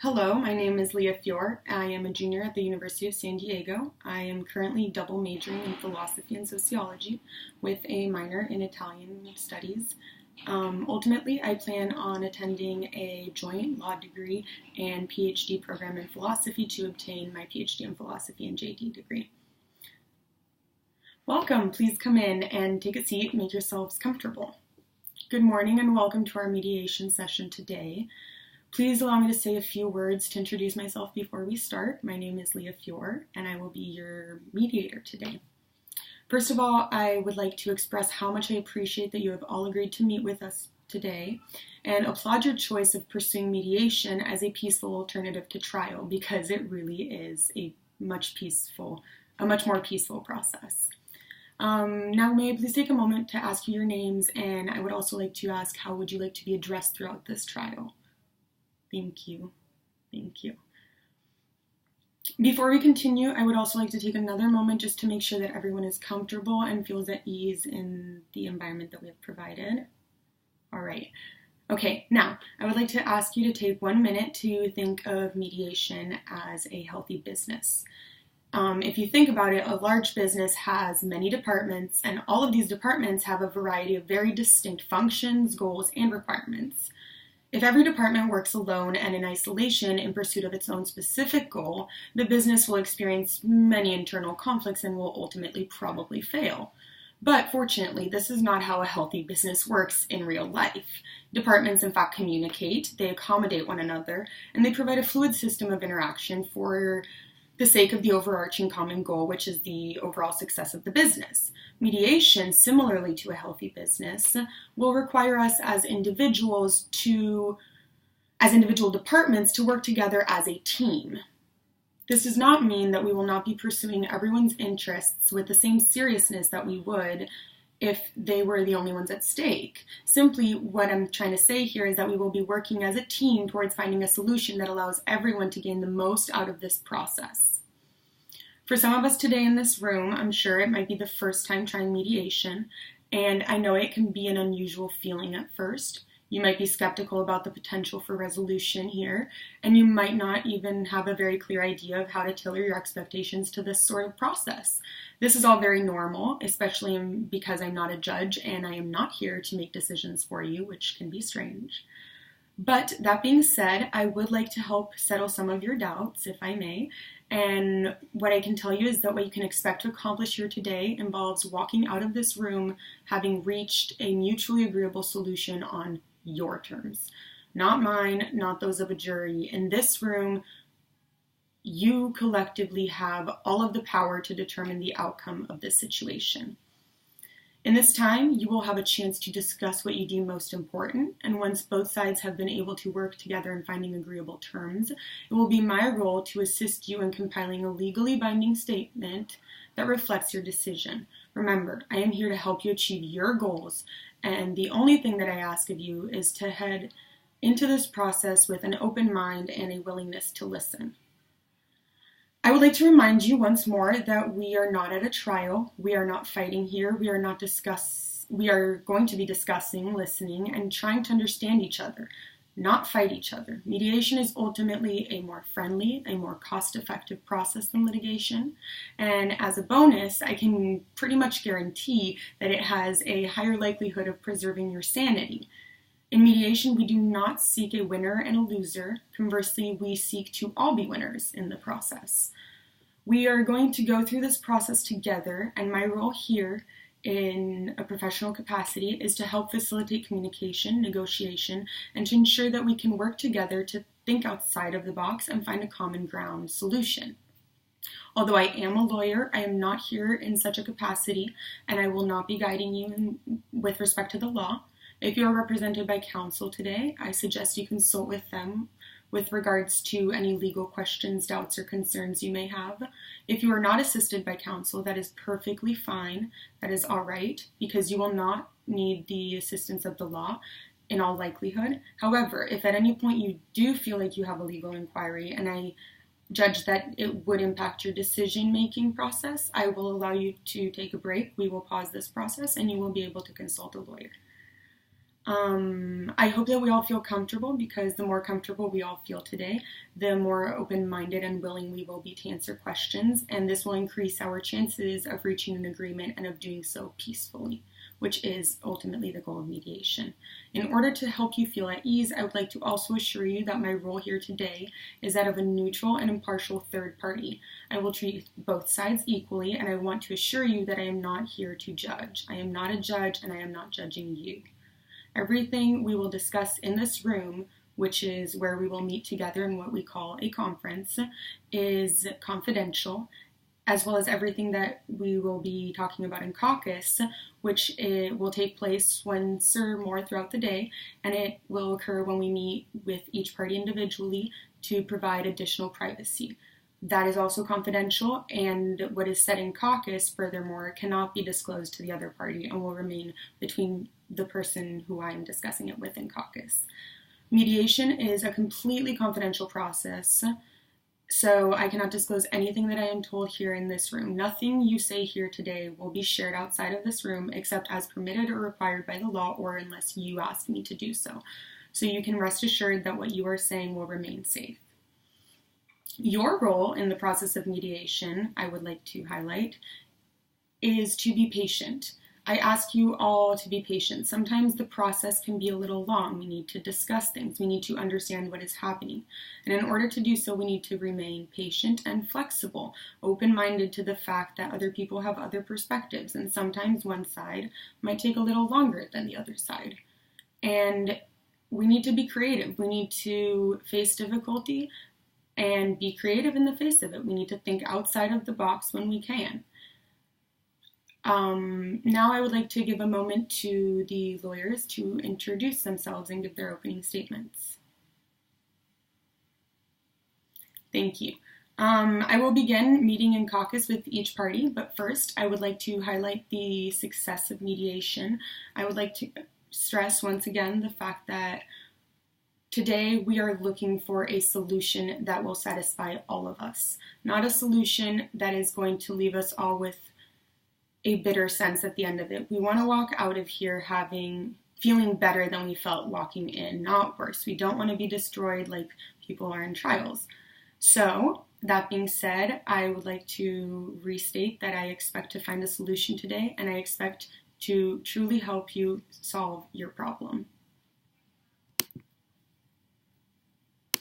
Hello, my name is Leah Fior. I am a junior at the University of San Diego. I am currently double majoring in philosophy and sociology with a minor in Italian studies. Ultimately, I plan on attending a joint law degree and PhD program in philosophy to obtain my PhD in philosophy and JD degree. Welcome, please come in and take a seat, make yourselves comfortable. Good morning and welcome to our mediation session today. Please allow me to say a few words to introduce myself before we start. My name is Leah Fior, and I will be your mediator today. First of all, I would like to express how much I appreciate that you have all agreed to meet with us today and applaud your choice of pursuing mediation as a peaceful alternative to trial, because it really is a much more peaceful process. Now, may I please take a moment to ask you your names, and I would also like to ask, how would you like to be addressed throughout this trial? Thank you. Thank you. Before we continue, I would also like to take another moment just to make sure that everyone is comfortable and feels at ease in the environment that we have provided. All right. Okay, now, I would like to ask you to take 1 minute to think of mediation as a healthy business. If you think about it, a large business has many departments, and all of these departments have a variety of very distinct functions, goals, and requirements. If every department works alone and in isolation in pursuit of its own specific goal, the business will experience many internal conflicts and will ultimately probably fail. But fortunately, this is not how a healthy business works in real life. Departments, in fact, communicate, they accommodate one another, and they provide a fluid system of interaction for the sake of the overarching common goal, which is the overall success of the business. Mediation, similarly to a healthy business, will require us as individual departments to work together as a team. This does not mean that we will not be pursuing everyone's interests with the same seriousness that we would if they were the only ones at stake. Simply, what I'm trying to say here is that we will be working as a team towards finding a solution that allows everyone to gain the most out of this process. For some of us today in this room, I'm sure it might be the first time trying mediation, and I know it can be an unusual feeling at first. You might be skeptical about the potential for resolution here, and you might not even have a very clear idea of how to tailor your expectations to this sort of process. This is all very normal, especially because I'm not a judge and I am not here to make decisions for you, which can be strange. But that being said, I would like to help settle some of your doubts, if I may. And what I can tell you is that what you can expect to accomplish here today involves walking out of this room having reached a mutually agreeable solution on your terms. Not mine, not those of a jury. In this room, you collectively have all of the power to determine the outcome of this situation. In this time, you will have a chance to discuss what you deem most important, and once both sides have been able to work together in finding agreeable terms, it will be my role to assist you in compiling a legally binding statement that reflects your decision. Remember, I am here to help you achieve your goals, and the only thing that I ask of you is to head into this process with an open mind and a willingness to listen. I would like to remind you once more that we are not at a trial. We are not fighting here. We are going to be discussing, listening, and trying to understand each other, not fight each other. Mediation is ultimately a more friendly, a more cost-effective process than litigation. And as a bonus, I can pretty much guarantee that it has a higher likelihood of preserving your sanity. In mediation, we do not seek a winner and a loser. Conversely, we seek to all be winners in the process. We are going to go through this process together, and my role here in a professional capacity is to help facilitate communication, negotiation, and to ensure that we can work together to think outside of the box and find a common ground solution. Although I am a lawyer, I am not here in such a capacity, and I will not be guiding you with respect to the law. If you are represented by counsel today, I suggest you consult with them with regards to any legal questions, doubts, or concerns you may have. If you are not assisted by counsel, that is perfectly fine. That is all right, because you will not need the assistance of the law in all likelihood. However, if at any point you do feel like you have a legal inquiry and I judge that it would impact your decision-making process, I will allow you to take a break. We will pause this process and you will be able to consult a lawyer. I hope that we all feel comfortable, because the more comfortable we all feel today, the more open-minded and willing we will be to answer questions, and this will increase our chances of reaching an agreement and of doing so peacefully, which is ultimately the goal of mediation. In order to help you feel at ease, I would like to also assure you that my role here today is that of a neutral and impartial third party. I will treat both sides equally, and I want to assure you that I am not here to judge. I am not a judge, and I am not judging you. Everything we will discuss in this room, which is where we will meet together in what we call a conference, is confidential, as well as everything that we will be talking about in caucus, which will take place once or more throughout the day, and it will occur when we meet with each party individually to provide additional privacy. That is also confidential, and what is said in caucus, furthermore, cannot be disclosed to the other party and will remain between the person who I am discussing it with in caucus. Mediation is a completely confidential process, so I cannot disclose anything that I am told here in this room. Nothing you say here today will be shared outside of this room except as permitted or required by the law, or unless you ask me to do so. So you can rest assured that what you are saying will remain safe. Your role in the process of mediation, I would like to highlight, is to be patient. I ask you all to be patient. Sometimes the process can be a little long. We need to discuss things. We need to understand what is happening. And in order to do so, we need to remain patient and flexible, open-minded to the fact that other people have other perspectives, and sometimes one side might take a little longer than the other side. And we need to be creative. We need to face difficulty and be creative in the face of it. We need to think outside of the box when we can. Now I would like to give a moment to the lawyers to introduce themselves and give their opening statements. Thank you. I will begin meeting in caucus with each party, but first I would like to highlight the success of mediation. I would like to stress once again the fact that today we are looking for a solution that will satisfy all of us, not a solution that is going to leave us all with a bitter sense at the end of it. We want to walk out of here feeling better than we felt walking in, not worse. We don't want to be destroyed like people are in trials. So, that being said, I would like to restate that I expect to find a solution today, and I expect to truly help you solve your problem.